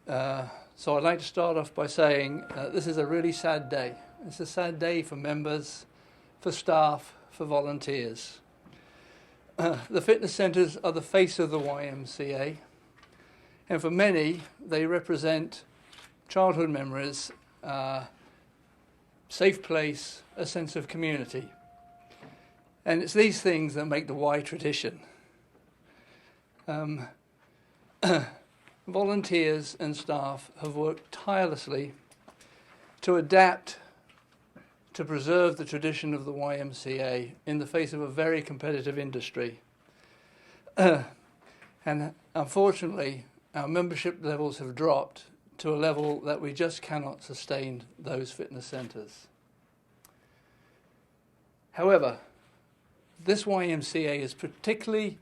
So I'd like to start off by saying this is a really sad day. It's a sad day for members, for staff, for volunteers. The fitness centres are the face of the YMCA, and for many they represent childhood memories, safe place, a sense of community. And it's these things that make the Y tradition. Volunteers and staff have worked tirelessly to adapt to preserve the tradition of the YMCA in the face of a very competitive industry. And unfortunately, our membership levels have dropped to a level that we just cannot sustain those fitness centres. However, this YMCA is particularly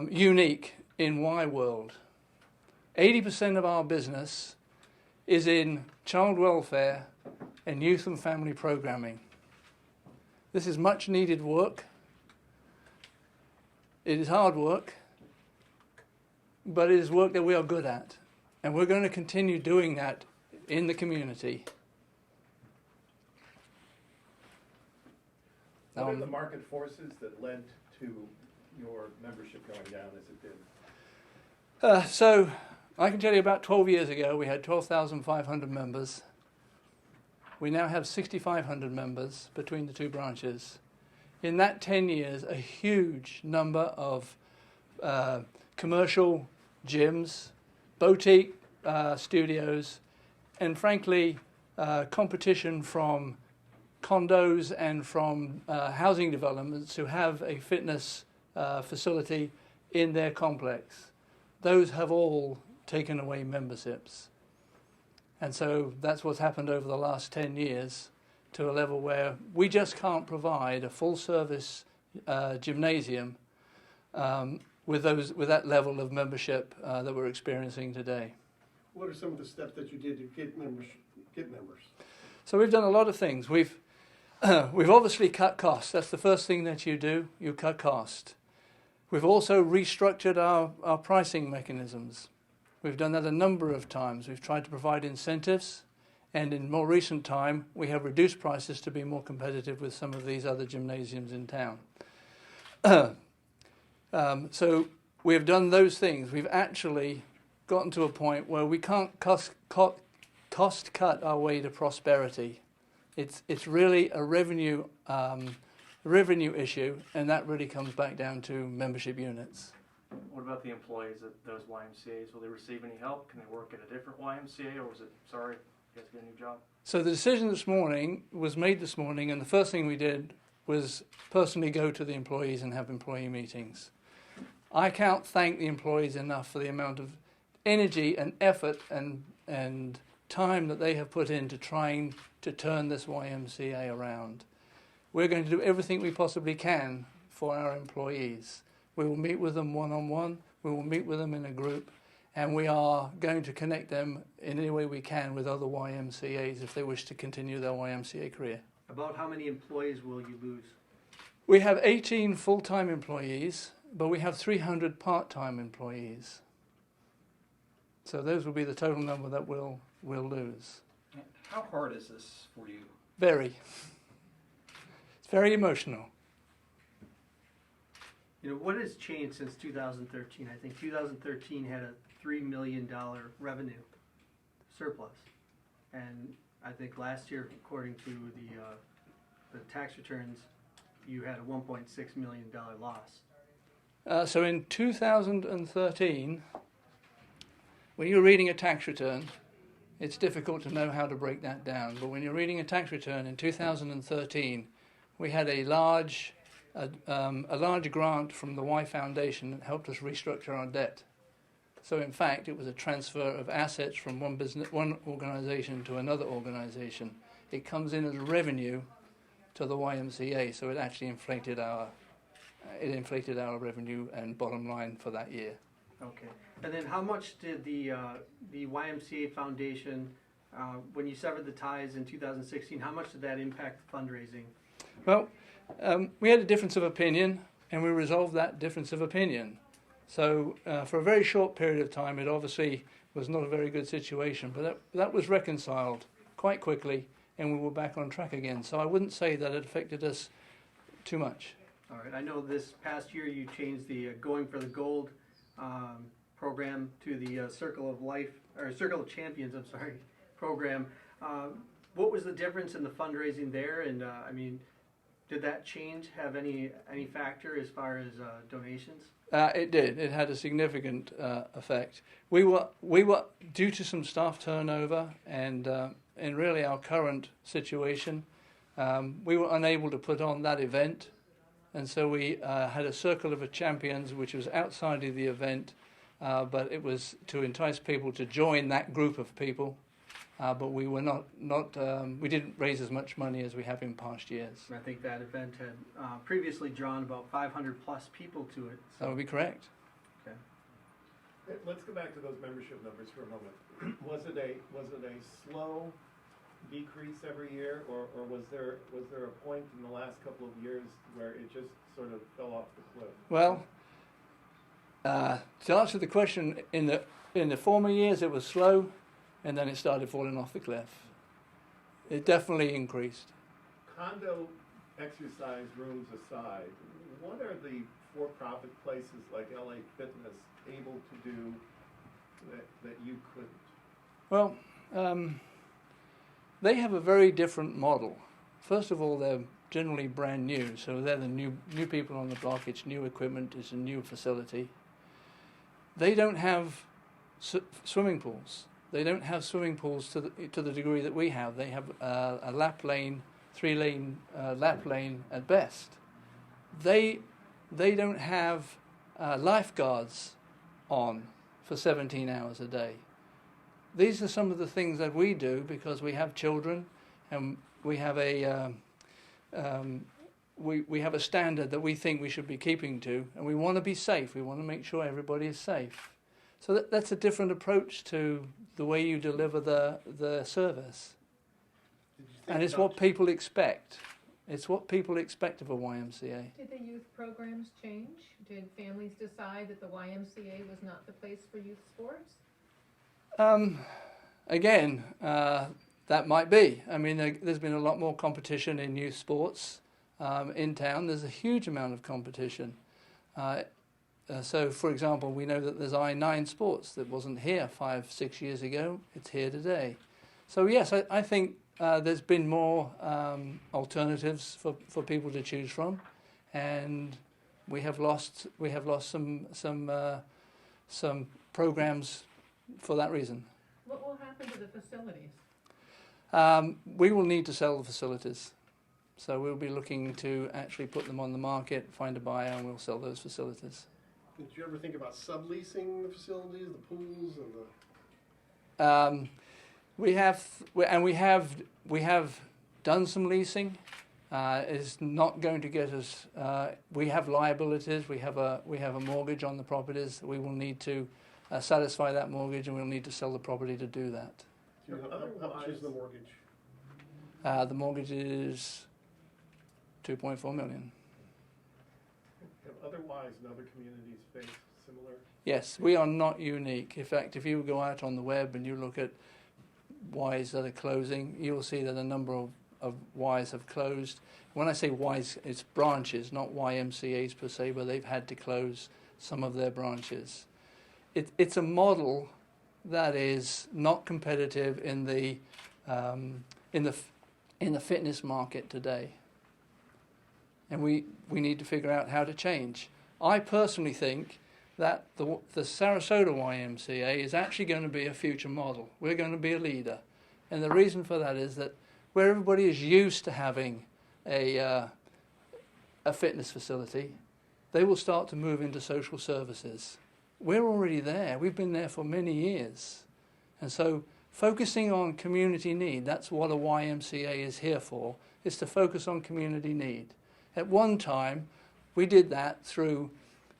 unique in Y world. 80% of our business is in child welfare and youth and family programming. This is much needed work. It is hard work, but it is work that we are good at. And we're going to continue doing that in the community. What are the market forces that led to your membership going down as it did? So I can tell you about 12 years ago we had 12,500 members. We now have 6,500 members between the two branches. In that 10 years, a huge number of commercial gyms, boutique studios, and frankly, competition from condos and from housing developments who have a fitness facility in their complex. Those have all taken away memberships. And so that's what's happened over the last 10 years to a level where we just can't provide a full service gymnasium with that level of membership that we're experiencing today. What are some of the steps that you did to get members? So we've done a lot of things. We've obviously cut costs. That's the first thing that you do. You cut cost. We've also restructured our pricing mechanisms. We've done that a number of times. We've tried to provide incentives, and in more recent time, we have reduced prices to be more competitive with some of these other gymnasiums in town. So we have done those things. We've actually gotten to a point where we can't cost cut our way to prosperity. It's really a revenue issue, and that really comes back down to membership units. What about the employees at those YMCAs? Will they receive any help? Can they work at a different YMCA, or was it, sorry, you have to get a new job? So the decision was made this morning, and the first thing we did was personally go to the employees and have employee meetings. I can't thank the employees enough for the amount of energy and effort and time that they have put into trying to turn this YMCA around. We're going to do everything we possibly can for our employees. We will meet with them one-on-one, we will meet with them in a group, and we are going to connect them in any way we can with other YMCAs if they wish to continue their YMCA career. About how many employees will you lose? We have 18 full-time employees, but we have 300 part-time employees. So those will be the total number that we'll lose. How hard is this for you? Very. It's very emotional. You know, what has changed since 2013? I think 2013 had a $3 million revenue surplus. And I think last year, according to the tax returns, you had a $1.6 million loss. So in 2013, when you're reading a tax return, it's difficult to know how to break that down. But when you're reading a tax return in 2013, we had a large grant from the Y Foundation that helped us restructure our debt. So in fact, it was a transfer of assets from one organization to another organization. It comes in as revenue to the YMCA, so it actually inflated our revenue and bottom line for that year. Okay. And then how much did the YMCA Foundation, when you severed the ties in 2016, how much did that impact fundraising? Well, we had a difference of opinion, and we resolved that difference of opinion. So for a very short period of time, it obviously was not a very good situation, but that was reconciled quite quickly, and we were back on track again. So I wouldn't say that it affected us too much. All right, I know this past year you changed the Going for the Gold program to the Circle of Life, or Circle of Champions, I'm sorry, program. What was the difference in the fundraising there? And I mean, did that change have any factor as far as donations? It did. It had a significant effect. We were due to some staff turnover and in really our current situation, we were unable to put on that event, and so we had a Circle of Champions, which was outside of the event, but it was to entice people to join that group of people. But we were not we didn't raise as much money as we have in past years. I think that event had previously drawn about 500 plus people to it. That would be correct. Okay. Let's go back to those membership numbers for a moment. Was it a slow decrease every year, or was there a point in the last couple of years where it just sort of fell off the cliff? Well, to answer the question, in the former years it was slow, and then it started falling off the cliff. It definitely increased. Condo exercise rooms aside, what are the for-profit places like LA Fitness able to do that you couldn't? Well, they have a very different model. First of all, they're generally brand new, so they're the new people on the block. It's new equipment. It's a new facility. They don't have swimming pools. They don't have swimming pools to the degree that we have. They have a lap lane, 3-lane lap lane at best. They don't have lifeguards on for 17 hours a day. These are some of the things that we do because we have children, and we have we have a standard that we think we should be keeping to, and we want to be safe. We want to make sure everybody is safe. So that's a different approach to the way you deliver the service. And it's what people expect. It's what people expect of a YMCA. Did the youth programs change? Did families decide that the YMCA was not the place for youth sports? Again, that might be. I mean, there's been a lot more competition in youth sports in town. There's a huge amount of competition. So, for example, we know that there's I-9 Sports that wasn't here 5-6 years ago. It's here today. So, yes, I think there's been more alternatives for people to choose from, and we have lost some programs for that reason. What will happen to the facilities? We will need to sell the facilities. So we'll be looking to actually put them on the market, find a buyer, and we'll sell those facilities. Did you ever think about subleasing the facilities, the pools, and the? We have done some leasing. It's not going to get us. We have liabilities. We have a mortgage on the properties. We will need to satisfy that mortgage, and we'll need to sell the property to do that. How much is the mortgage? The mortgage is $2.4 million. Have other Ys in other communities faced similar? Yes, we are not unique. In fact, if you go out on the web and you look at Ys that are closing, you will see that a number of Ys have closed. When I say Ys, it's branches, not YMCAs per se, but they've had to close some of their branches. It's a model that is not competitive in the fitness market today, and we need to figure out how to change. I personally think that the Sarasota YMCA is actually going to be a future model. We're going to be a leader, and the reason for that is that where everybody is used to having a fitness facility, they will start to move into social services. We're already there. We've been there for many years. And so focusing on community need, that's what a YMCA is here for, is to focus on community need. At one time, we did that through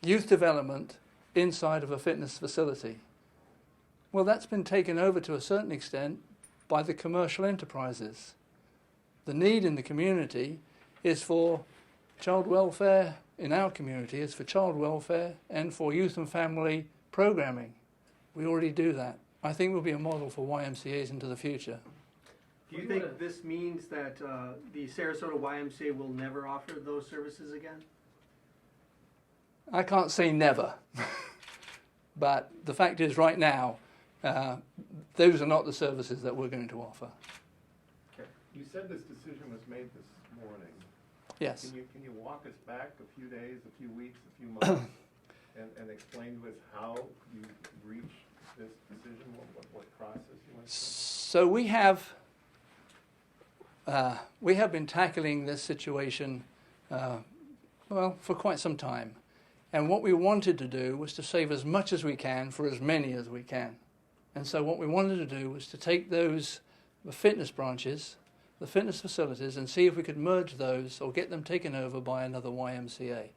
youth development inside of a fitness facility. Well, that's been taken over to a certain extent by the commercial enterprises. The need in the community is for child welfare, in our community is for child welfare and for youth and family programming. We already do that. I think we'll be a model for YMCAs into the future. Do you think this means that the Sarasota YMCA will never offer those services again? I can't say never, but the fact is right now, those are not the services that we're going to offer. Okay. You said this decision was made this morning. Yes. Can you walk us back a few days, a few weeks, a few months, and explain to us how you reached this decision, what process you went through? So we have been tackling this situation, for quite some time. And what we wanted to do was to save as much as we can for as many as we can. And so what we wanted to do was to take the fitness branches, the fitness facilities, and see if we could merge those or get them taken over by another YMCA.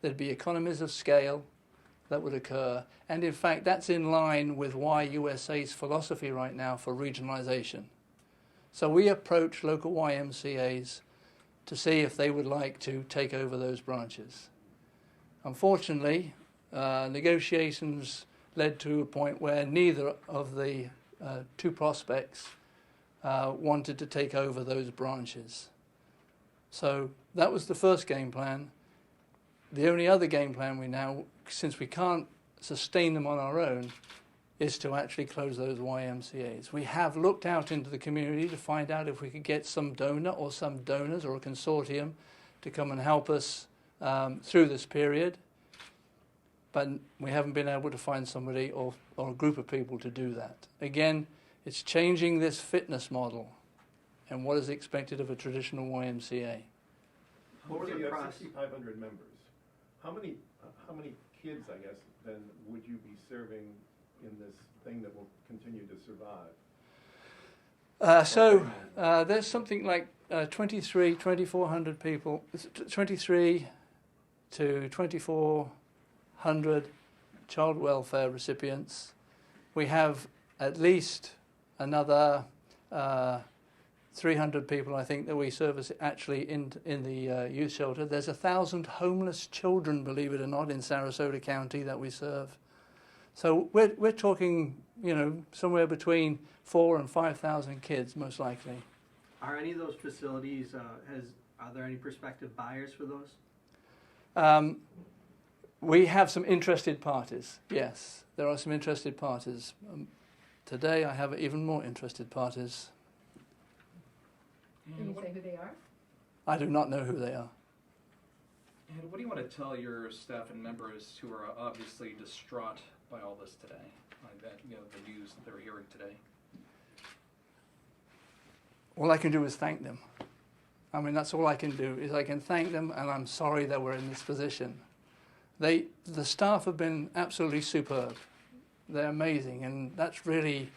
There'd be economies of scale that would occur. And in fact, that's in line with YUSA's philosophy right now for regionalization. So we approach local YMCAs to see if they would like to take over those branches. Unfortunately, negotiations led to a point where neither of the two prospects wanted to take over those branches. So that was the first game plan. The only other game plan we now, since we can't sustain them on our own, is to actually close those YMCAs. We have looked out into the community to find out if we could get some donor or some donors or a consortium to come and help us through this period, but we haven't been able to find somebody or a group of people to do that. Again, it's changing this fitness model and what is expected of a traditional YMCA. What was So the you have process? 6,500 members. How many kids, I guess, then would you be serving in this thing that will continue to survive? There's something like 2,400 people, 23 to 2,400 child welfare recipients. We have at least another 300 people, I think, that we service actually in the youth shelter. There's 1,000 homeless children, believe it or not, in Sarasota County that we serve. So we're talking, somewhere between 4,000 and 5,000 kids, most likely. Are any of those facilities, are there any prospective buyers for those? We have some interested parties, yes. There are some interested parties. Today I have even more interested parties. Can you say who they are? I do not know who they are. And what do you want to tell your staff and members who are obviously distraught by all this today, the news that they're hearing today? All I can do is thank them. I mean, that's all I can do, is I can thank them, and I'm sorry that we're in this position. The staff have been absolutely superb. They're amazing, and that's really,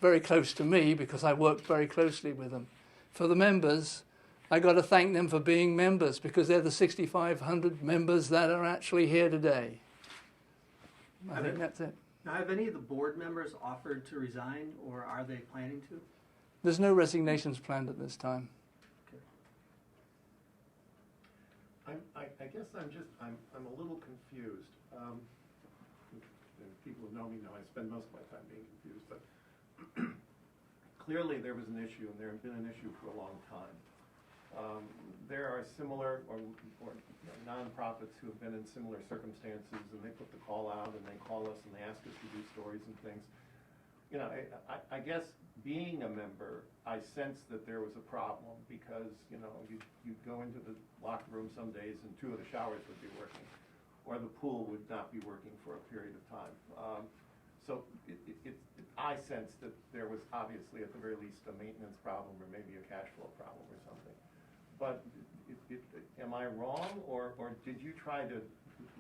very close to me because I work very closely with them. For the members, I got to thank them for being members because they're the 6,500 members that are actually here today. I think that's it. Now, have any of the board members offered to resign, or are they planning to? There's no resignations planned at this time. I guess I'm a little confused. And people who know me know I spend most of my time being confused, but clearly there was an issue, and there had been an issue for a long time. There are similar or nonprofits who have been in similar circumstances, and they put the call out, and they call us, and they ask us to do stories and things. I guess being a member, I sensed that there was a problem because, you'd go into the locker room some days and 2 of the showers would be working, or the pool would not be working for a period of time. So I sensed that there was obviously, at the very least, a maintenance problem or maybe a cash flow problem or something. But am I wrong, or did you try to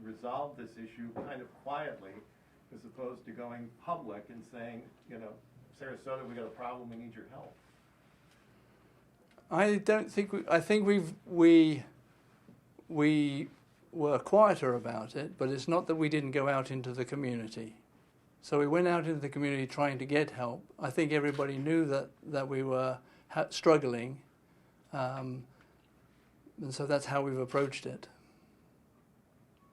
resolve this issue kind of quietly, as opposed to going public and saying, Sarasota, we got a problem, we need your help? I think we were quieter about it, but it's not that we didn't go out into the community. So we went out into the community trying to get help. I think everybody knew that we were struggling. And so that's how we've approached it.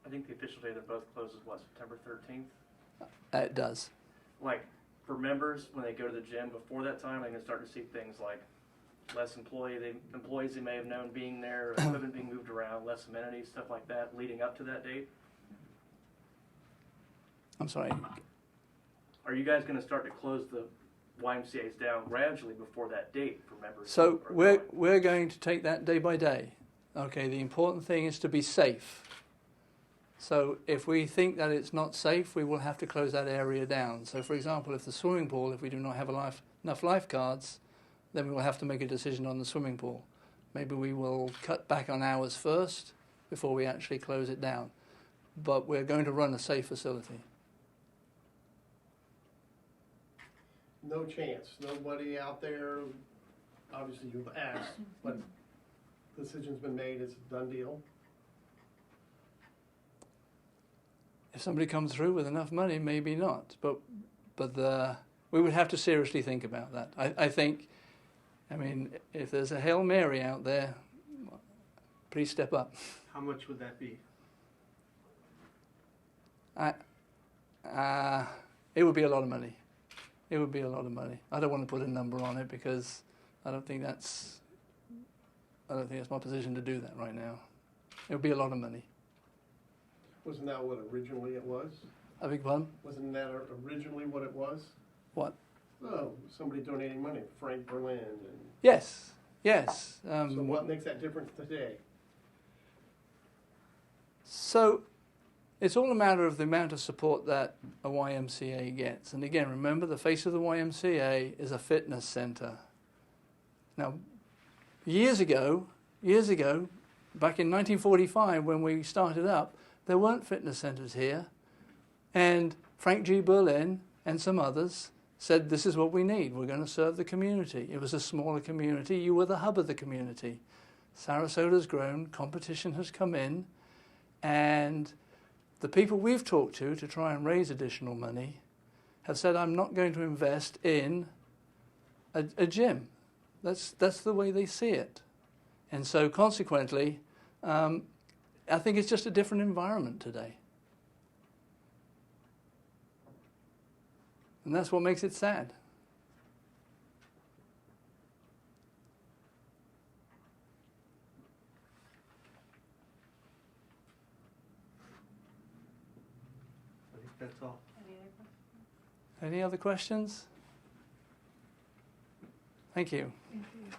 I think the official day they're both closed is what, September 13th? It does. Like, for members, when they go to the gym before that time, they can start to see things like less employees they may have known being there, equipment being moved around, less amenities, stuff like that, leading up to that date. I'm sorry. Are you guys going to start to close the YMCA's down gradually before that date for members? So who are going? we're going to take that day by day. Okay, the important thing is to be safe. So if we think that it's not safe, we will have to close that area down. So for example, if the swimming pool, if we do not have enough lifeguards, then we will have to make a decision on the swimming pool. Maybe we will cut back on hours first before we actually close it down. But we're going to run a safe facility. No chance, nobody out there, obviously you've asked, but decision's been made, it's a done deal. If somebody comes through with enough money, maybe not. But we would have to seriously think about that. I think, if there's a Hail Mary out there, please step up. How much would that be? It would be a lot of money. It would be a lot of money. I don't want to put a number on it because I don't think that's my position to do that right now. It would be a lot of money. Wasn't that what originally it was? I beg your pardon? Wasn't that originally what it was? What? Oh, somebody donating money, Frank Berlin. And Yes. so what makes that difference today? So it's all a matter of the amount of support that a YMCA gets. And again, remember, the face of the YMCA is a fitness center. Now, years ago, back in 1945 when we started up, there weren't fitness centers here. And Frank G. Berlin and some others said, this is what we need. We're going to serve the community. It was a smaller community. You were the hub of the community. Sarasota's grown. Competition has come in. And the people we've talked to try and raise additional money have said, I'm not going to invest in a gym. That's the way they see it. And so consequently, I think it's just a different environment today. And that's what makes it sad. I think that's all. Any other questions? Thank you. Thank you.